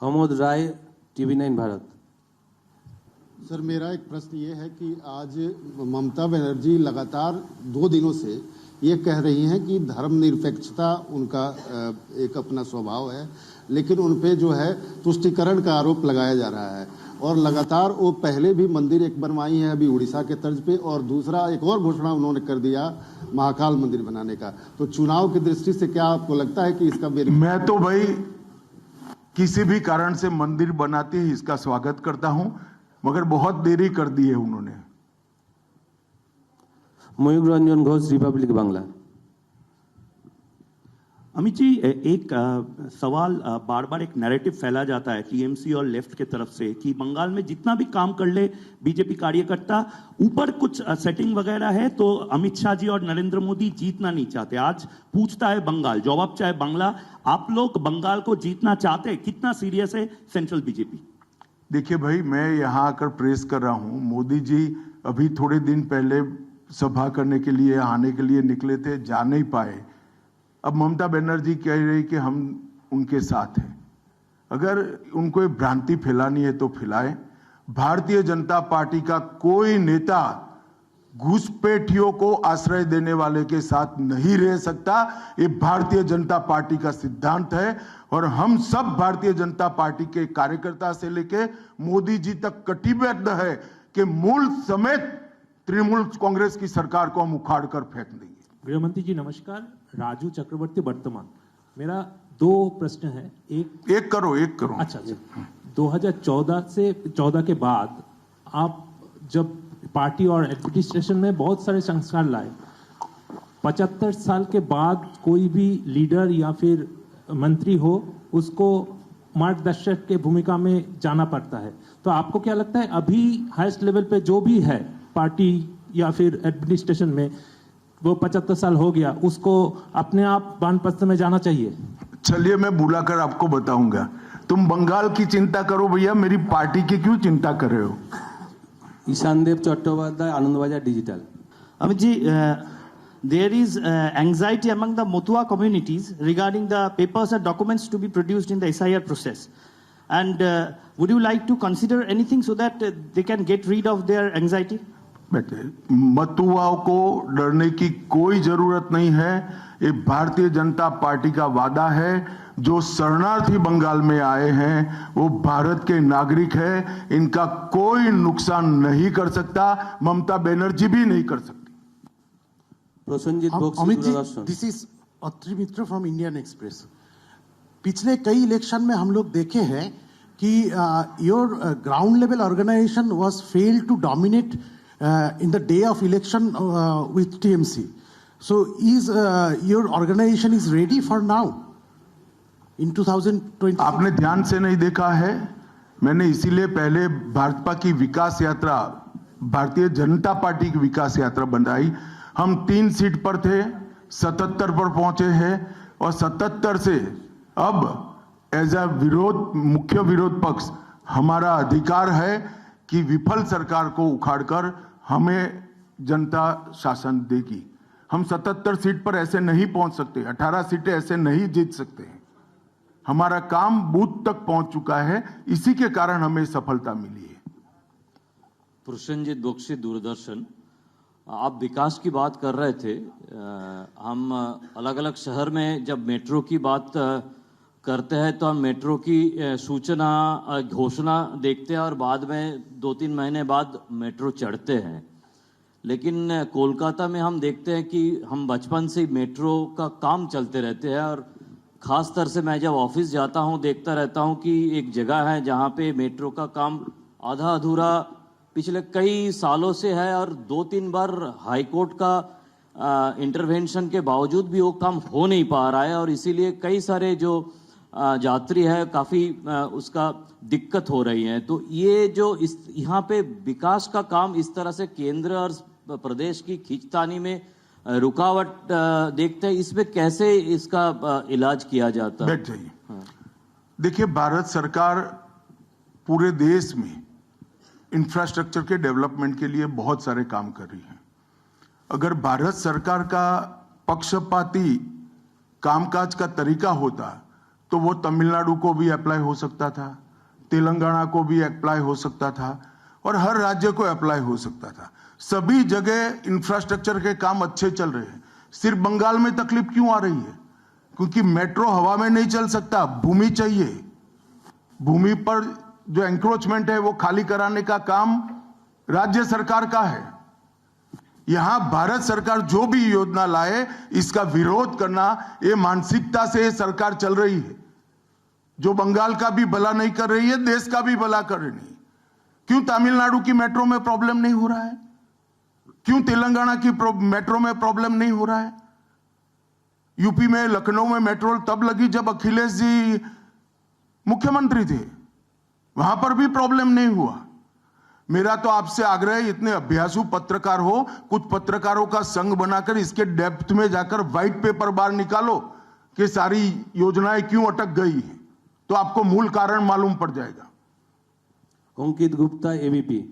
अमोद राय, TV9 Bharat. Sir, मेरा एक प्रश्न ये है कि आज ममता बनर्जी लगातार 2 दिनों से ये कह रही हैं कि धर्मनिरपेक्षता उनका एक अपना स्वभाव है, लेकिन उन पे जो है तुष्टीकरण का आरोप लगाया जा रहा है। और लगातार वो पहले भी मंदिर एक बनवाई है अभी उड़ीसा के तर्ज पे, और दूसरा एक और घोषणा उन्होंने कर दिया महाकाल मंदिर बनाने का। तो चुनाव की दृष्टि से क्या आपको लगता है कि इसका मैं तो भाई किसी भी कारण से मंदिर बनाते ही इसका स्वागत करता हूं, मगर बहुत देरी कर दी है उन्होंने। मयूर रंजन घोष, रिपब्लिक बांग्ला। अमित जी, एक सवाल बार बार एक नैरेटिव फैला जाता है टीएमसी और लेफ्ट के तरफ से कि बंगाल में जितना भी काम कर ले बीजेपी कार्यकर्ता, ऊपर कुछ सेटिंग वगैरह है तो अमित शाह जी और नरेंद्र मोदी जीतना नहीं चाहते। आज पूछता है बंगाल, जवाब चाहे बांग्ला, आप लोग बंगाल को जीतना चाहते हैं? कितना सीरियस है सेंट्रल बीजेपी? देखिए भाई, मैं यहाँ आकर प्रेस कर रहा हूँ। मोदी जी अभी थोड़े दिन पहले सभा करने के लिए आने के लिए निकले थे, जा नहीं पाए। अब ममता बनर्जी कह रही कि हम उनके साथ हैं। अगर उनको ये भ्रांति फैलानी है तो फैलाएं। भारतीय जनता पार्टी का कोई नेता घुसपैठियों को आश्रय देने वाले के साथ नहीं रह सकता। ये भारतीय जनता पार्टी का सिद्धांत है और हम सब भारतीय जनता पार्टी के कार्यकर्ता से लेके मोदी जी तक कटिबद्ध है कि मूल समेत तृणमूल कांग्रेस की सरकार को हम उखाड़ कर फेंक देंगे। गृहमंत्री जी नमस्कार, राजू चक्रवर्ती वर्तमान। मेरा 2 प्रश्न है। एक करो। अच्छा। 2014 के बाद आप जब पार्टी और एडमिनिस्ट्रेशन में बहुत सारे संस्कार लाए, 75 साल के बाद कोई भी लीडर या फिर मंत्री हो उसको मार्गदर्शक के भूमिका में जाना पड़ता है। तो आपको क्या लगता है अभी हाईएस्ट लेवल पे जो भी है पार्टी या फिर एडमिनिस्ट्रेशन में, वो 75 साल हो गया, उसको अपने आप वानप्रस्थ में जाना चाहिए? चलिए मैं बुलाकर आपको बताऊंगा। तुम बंगाल की चिंता करो भैया, मेरी पार्टी की क्यों चिंता कर रहे हो? Ishaan Dev Chattopadhyay, Anandabazar digital. Amit ji, there is anxiety among the Motua communities regarding the papers and documents to be produced in the SIR process. And would you like to consider anything so that they can get rid of their anxiety? बेटे, मतुआओं को डरने की कोई जरूरत नहीं है। ये Bharatiya Janata party का वादा है। जो शरणार्थी बंगाल में आए हैं वो भारत के नागरिक हैं, इनका कोई नुकसान नहीं कर सकता, ममता बनर्जी भी नहीं कर सकती। Prasenjit Bakshi, Amit ji, Doordarshan. This is Atri Mitra from Indian Express. पिछले कई इलेक्शन में हम लोग देखे हैं कि your ground level organisation was failed to dominate in the day of election with TMC. So is your organization is ready for now in 2020? आपने ध्यान से नहीं देखा है। मैंने इसीलिए पहले भाजपा की विकास यात्रा, भारतीय जनता पार्टी की विकास यात्रा बनाई। हम 3 सीट पर थे, 77 पर पहुंचे हैं और 77 से अब एज अ मुख्य विरोध पक्ष हमारा अधिकार है कि विफल सरकार को उखाड़कर हमें जनता शासन देगी। हम 77 सीट पर ऐसे नहीं पहुंच सकते, 18 सीटें ऐसे नहीं जीत सकते हैं। हमारा काम बूथ तक पहुंच चुका है, इसी के कारण हमें सफलता मिली है। प्रसन्नजीत बक्सी, दूरदर्शन। आप विकास की बात कर रहे थे। हम अलग अलग शहर में जब मेट्रो की बात करते हैं तो हम मेट्रो की सूचना घोषणा देखते हैं और बाद में 2-3 महीने बाद मेट्रो चढ़ते हैं। लेकिन कोलकाता में हम देखते हैं कि हम बचपन से मेट्रो का काम चलते रहते हैं और ख़ास तौर से मैं जब ऑफिस जाता हूं देखता रहता हूं कि एक जगह है जहां पे मेट्रो का काम आधा अधूरा पिछले कई सालों से है और 2-3 बार हाईकोर्ट का इंटरवेंशन के बावजूद भी वो काम हो नहीं पा रहा है और इसीलिए कई सारे जो यात्री है काफ़ी उसका दिक्कत हो रही है। तो ये जो इस यहाँ पे विकास का काम इस तरह से केंद्र और प्रदेश की खींचतानी में रुकावट देखते हैं, इसमें कैसे इसका इलाज किया जाता है? बैठ जाइए। हाँ। देखिए, भारत सरकार पूरे देश में इंफ्रास्ट्रक्चर के डेवलपमेंट के लिए बहुत सारे काम कर रही है। अगर भारत सरकार का पक्षपाती कामकाज का तरीका होता तो वो तमिलनाडु को भी अप्लाई हो सकता था, तेलंगाना को भी अप्लाई हो सकता था और हर राज्य को अप्लाई हो सकता था। सभी जगह इंफ्रास्ट्रक्चर के काम अच्छे चल रहे हैं। सिर्फ बंगाल में तकलीफ क्यों आ रही है? क्योंकि मेट्रो हवा में नहीं चल सकता, भूमि चाहिए। भूमि पर जो एंक्रोचमेंट है वो खाली कराने का काम राज्य सरकार का है। यहां भारत सरकार जो भी योजना लाए इसका विरोध करना, ये मानसिकता से सरकार चल रही है, जो बंगाल का भी भला नहीं कर रही है, देश का भी भला कर रही है। क्यों तमिलनाडु की मेट्रो में प्रॉब्लम नहीं हो रहा है? क्यों तेलंगाना की मेट्रो में प्रॉब्लम नहीं हो रहा है? यूपी में लखनऊ में मेट्रो तब लगी जब अखिलेश जी मुख्यमंत्री थे, वहां पर भी प्रॉब्लम नहीं हुआ। मेरा तो आपसे आग्रह है, इतने अभ्यासु पत्रकार हो, कुछ पत्रकारों का संघ बनाकर इसके डेप्थ में जाकर व्हाइट पेपर बाहर निकालो कि सारी योजनाएं क्यों अटक गई है, तो आपको मूल कारण मालूम पड़ जाएगा। अंकित गुप्ता, एबीपी।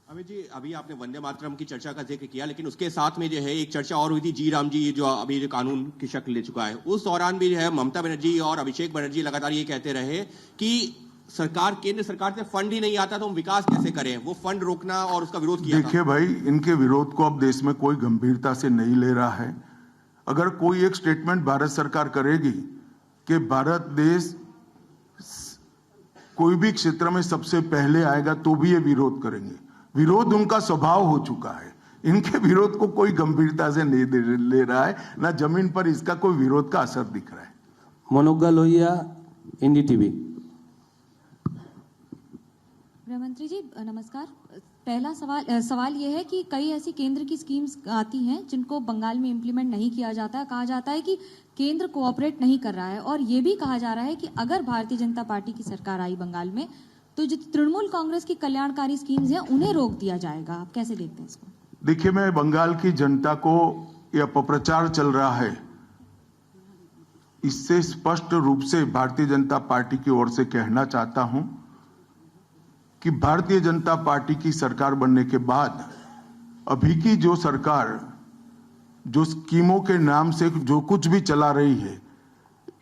अमित जी, अभी आपने वंदे मातरम की चर्चा का जिक्र किया, लेकिन उसके साथ में जो है एक चर्चा और हुई थी, जी राम जी जो अभी जो कानून की शक्ल ले चुका है, उस दौरान भी जो है ममता बनर्जी और अभिषेक बनर्जी लगातार ये कहते रहे कि सरकार, केंद्र सरकार से फंड ही नहीं आता तो हम विकास कैसे करें, वो फंड रोकना और उसका विरोध किया। देखिए भाई, इनके विरोध को अब देश में कोई गंभीरता से नहीं ले रहा है। अगर कोई एक स्टेटमेंट भारत सरकार करेगी कि भारत देश कोई भी क्षेत्र में सबसे पहले आएगा, तो भी ये विरोध करेंगे। विरोध उनका स्वभाव हो चुका है। इनके विरोध को कोई गंभीरता से नहीं ले रहा है, ना जमीन पर इसका कोई विरोध का असर दिख रहा है। मनोगा लोहिया, एनडीटीवी। गृहमंत्री जी नमस्कार। पहला सवाल यह है कि कई ऐसी केंद्र की स्कीम्स आती हैं जिनको बंगाल में इम्प्लीमेंट नहीं किया जाता है। कहा जाता है कि केंद्र कोऑपरेट नहीं कर रहा है, और ये भी कहा जा रहा है कि अगर भारतीय जनता पार्टी की सरकार आई बंगाल में तो जो तृणमूल कांग्रेस की कल्याणकारी स्कीम्स हैं उन्हें रोक दिया जाएगा। आप कैसे देखते हैं इसको? देखिए, मैं बंगाल की जनता को यह अपप्रचार चल रहा है, इससे स्पष्ट रूप से भारतीय जनता पार्टी की ओर से कहना चाहता हूं कि भारतीय जनता पार्टी की सरकार बनने के बाद अभी की जो सरकार जो स्कीमों के नाम से जो कुछ भी चला रही है,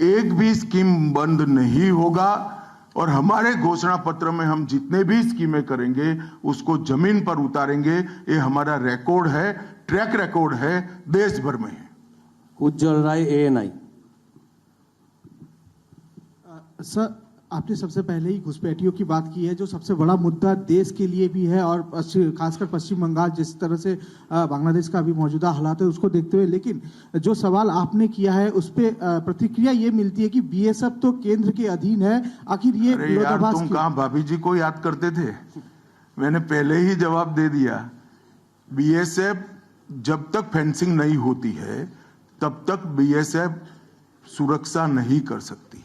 एक भी स्कीम बंद नहीं होगा। और हमारे घोषणा पत्र में हम जितने भी स्कीमें करेंगे उसको जमीन पर उतारेंगे। ये हमारा रिकॉर्ड है, ट्रैक रिकॉर्ड है, देश भर में है। उज्जवल राय, एएनआई। सर, आपने सबसे पहले ही घुसपैठियों की बात की है, जो सबसे बड़ा मुद्दा देश के लिए भी है, और खासकर पश्चिम बंगाल जिस तरह से बांग्लादेश का अभी मौजूदा हालात है उसको देखते हुए। लेकिन जो सवाल आपने किया है उस पर प्रतिक्रिया ये मिलती है कि बीएसएफ तो केंद्र के अधीन है। आखिर ये विरोधाभास तुम कहाँ भाभी जी को याद करते थे? मैंने पहले ही जवाब दे दिया। बीएसएफ जब तक फेंसिंग नहीं होती है तब तक बीएसएफ सुरक्षा नहीं कर सकती है।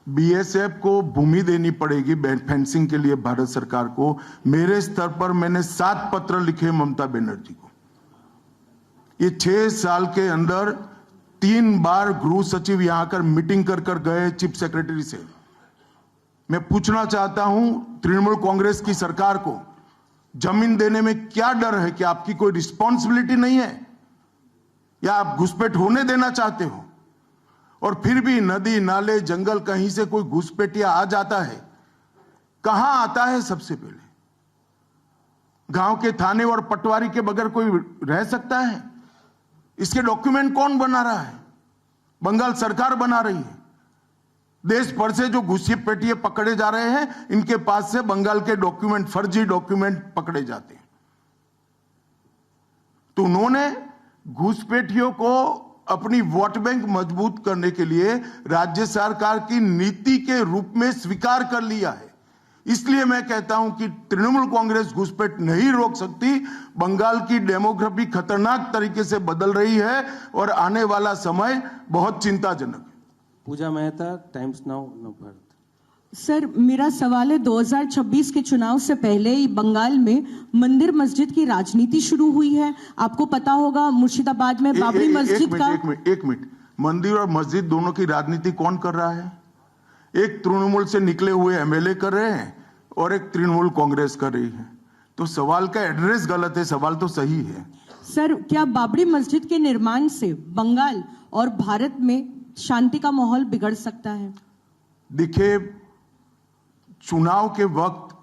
बीएसएफ को भूमि देनी पड़ेगी फेंसिंग के लिए भारत सरकार को। मेरे स्तर पर मैंने 7 पत्र लिखे ममता बनर्जी को। ये 6 साल के अंदर 3 बार गृह सचिव यहां आकर मीटिंग कर गए चीफ सेक्रेटरी से। मैं पूछना चाहता हूं तृणमूल कांग्रेस की सरकार को, जमीन देने में क्या डर है? कि आपकी कोई रिस्पॉन्सिबिलिटी नहीं है, या आप घुसपैठ होने देना चाहते हो? और फिर भी नदी नाले जंगल कहीं से कोई घुसपैठिया आ जाता है, कहां आता है? सबसे पहले गांव के थाने और पटवारी के बगैर कोई रह सकता है? इसके डॉक्यूमेंट कौन बना रहा है? बंगाल सरकार बना रही है। देश भर से जो घुसपैठिए पकड़े जा रहे हैं, इनके पास से बंगाल के डॉक्यूमेंट, फर्जी डॉक्यूमेंट पकड़े जाते हैं। तो उन्होंने घुसपैठियों को अपनी वोट बैंक मजबूत करने के लिए राज्य सरकार की नीति के रूप में स्वीकार कर लिया है। इसलिए मैं कहता हूं कि तृणमूल कांग्रेस घुसपैठ नहीं रोक सकती। बंगाल की डेमोग्राफी खतरनाक तरीके से बदल रही है और आने वाला समय बहुत चिंताजनक है। Pooja Mehta, Times Now Navbharat. Sir, मेरा सवाल है 2026 के चुनाव से पहले बंगाल में मंदिर मस्जिद की राजनीति शुरू हुई है। आपको पता होगा मुर्शिदाबाद में बाबरी मस्जिद का। एक मिनट, मंदिर और मस्जिद दोनों की राजनीति कौन कर रहा है? एक तृणमूल से निकले हुए एमएलए कर रहे हैं और एक तृणमूल कांग्रेस कर रही है। तो सवाल का एड्रेस गलत है, सवाल तो सही है। सर, क्या बाबरी मस्जिद के निर्माण से बंगाल और भारत में शांति का माहौल बिगड़ सकता है? देखिए, चुनाव के वक्त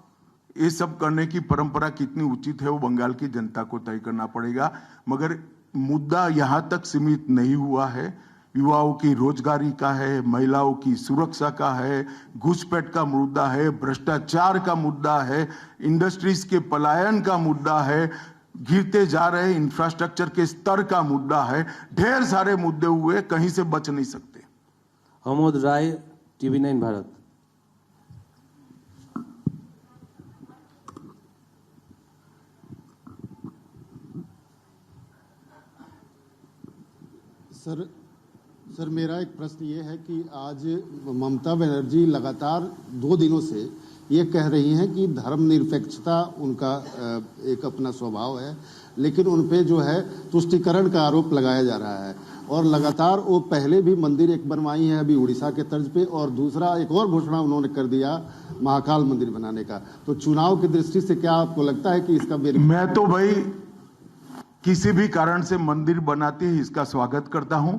ये सब करने की परंपरा कितनी उचित है वो बंगाल की जनता को तय करना पड़ेगा, मगर मुद्दा यहां तक सीमित नहीं हुआ है। युवाओं की रोजगारी का है, महिलाओं की सुरक्षा का है, घुसपैठ का मुद्दा है, भ्रष्टाचार का मुद्दा है, इंडस्ट्रीज के पलायन का मुद्दा है, गिरते जा रहे इंफ्रास्ट्रक्चर के स्तर का मुद्दा है। ढेर सारे मुद्दे हुए, कहीं से बच नहीं सकते। अमोद राय, TV9 भारत। सर मेरा एक प्रश्न ये है कि आज ममता बनर्जी लगातार 2 दिनों से ये कह रही हैं कि धर्मनिरपेक्षता उनका एक अपना स्वभाव है, लेकिन उन पे जो है तुष्टीकरण का आरोप लगाया जा रहा है। और लगातार वो पहले भी मंदिर एक बनवाई है अभी उड़ीसा के तर्ज पे, और दूसरा एक और घोषणा उन्होंने कर दिया महाकाल मंदिर बनाने का। तो चुनाव की दृष्टि से क्या आपको लगता है कि इसका मैं तो भाई किसी भी कारण से मंदिर बनाते ही इसका स्वागत करता हूं,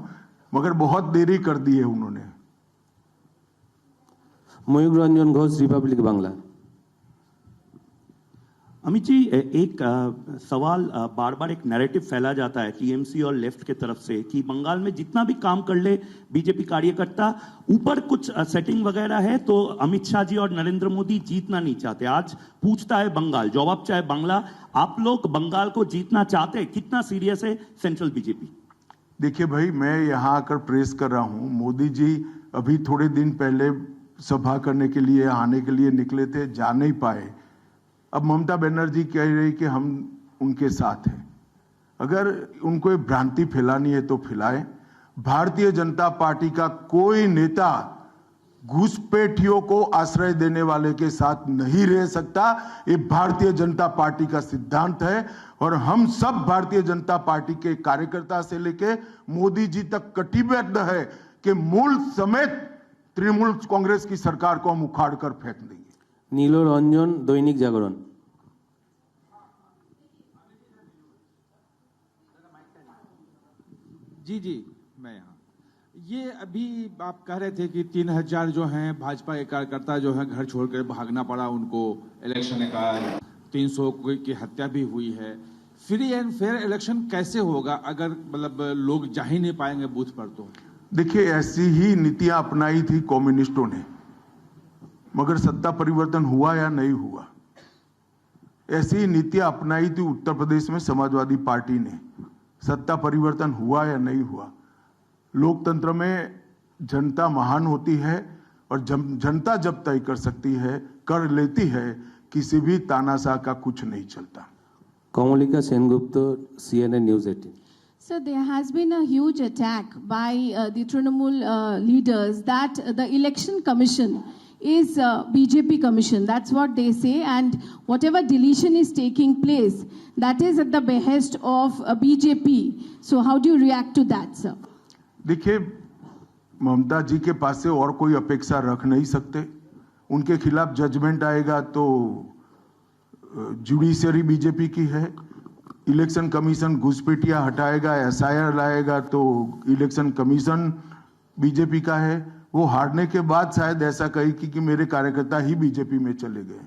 मगर बहुत देरी कर दी है उन्होंने। मयूर रंजन घोष, रिपब्लिक बांग्ला। अमित जी, एक सवाल बार बार एक नैरेटिव फैला जाता है टीएमसी और लेफ्ट के तरफ से कि बंगाल में जितना भी काम कर ले बीजेपी कार्यकर्ता, ऊपर कुछ सेटिंग वगैरह है तो अमित शाह जी और नरेंद्र मोदी जीतना नहीं चाहते। आज पूछता है बंगाल, जवाब चाहे बांग्ला। आप लोग बंगाल को जीतना चाहते हैं, कितना सीरियस है सेंट्रल बीजेपी? देखिए भाई, मैं यहां आकर प्रेस कर रहा हूं। मोदी जी अभी थोड़े दिन पहले सभा करने के लिए आने के लिए निकले थे, जा नहीं पाए। अब ममता बनर्जी कह रही कि हम उनके साथ हैं। अगर उनको ये भ्रांति फैलानी है तो फैलाएं। भारतीय जनता पार्टी का कोई नेता घुसपैठियों को आश्रय देने वाले के साथ नहीं रह सकता। ये भारतीय जनता पार्टी का सिद्धांत है, और हम सब भारतीय जनता पार्टी के कार्यकर्ता से लेके मोदी जी तक कटिबद्ध है कि मूल समेत तृणमूल कांग्रेस की सरकार को हम उखाड़ कर फेंक देंगे। नीलो रंजन, दैनिक जागरण। जी मैं यहाँ, ये अभी आप कह रहे थे कि 3000 जो हैं भाजपा के कार्यकर्ता जो हैं घर छोड़कर भागना पड़ा उनको इलेक्शन का, 300 की हत्या भी हुई है। फ्री एंड फेयर इलेक्शन कैसे होगा अगर मतलब लोग जा ही नहीं पाएंगे बूथ पर? तो देखिए, ऐसी ही नीतियां अपनाई थी कम्युनिस्टों ने, मगर सत्ता परिवर्तन हुआ या नहीं हुआ। ऐसी ही नीतियां अपनाई थी उत्तर प्रदेश में समाजवादी पार्टी ने, सत्ता परिवर्तन हुआ या नहीं हुआ। लोकतंत्र में जनता महान होती है, और जनता जब तय कर सकती है, कर लेती है, किसी भी तानाशाह का कुछ नहीं चलता। Kamalika Sengupta, CNN News 18। So there has been a huge attack by the Trinamool leaders that the election commission is BJP commission. That's what they say, and whatever deletion is taking place, that is at the behest of BJP. So how do you react to that, sir? देखिए, ममता जी के पास से और कोई अपेक्षा रख नहीं सकते। उनके खिलाफ जजमेंट आएगा तो जुडिशरी बीजेपी की है, इलेक्शन कमीशन घुसपैठिया हटाएगा, SIR लाएगा तो इलेक्शन कमीशन बीजेपी का है। वो हारने के बाद शायद ऐसा कहे कि मेरे कार्यकर्ता ही बीजेपी में चले गए।